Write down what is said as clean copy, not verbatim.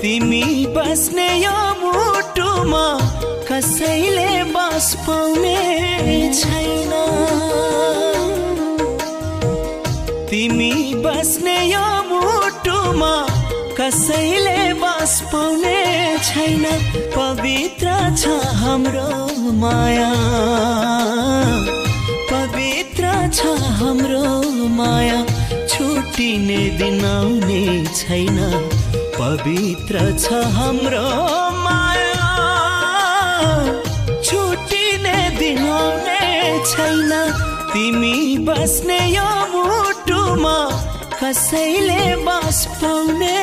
तिमी बस्ने यो मुटुमा कसैले बस पाउने छैन। तिमी बस्ने यो मुटुमा कसैले बस पाउने छैन। पवित्र छ हाम्रो माया, पवित्र छ हाम्रो माया, छुटिने दिन आउने छैन। पवित्र छ हाम्रो माया, छुटिने दिन आउने छैन। तिमी बस्ने यो मुटुमा कसैले बस पाउने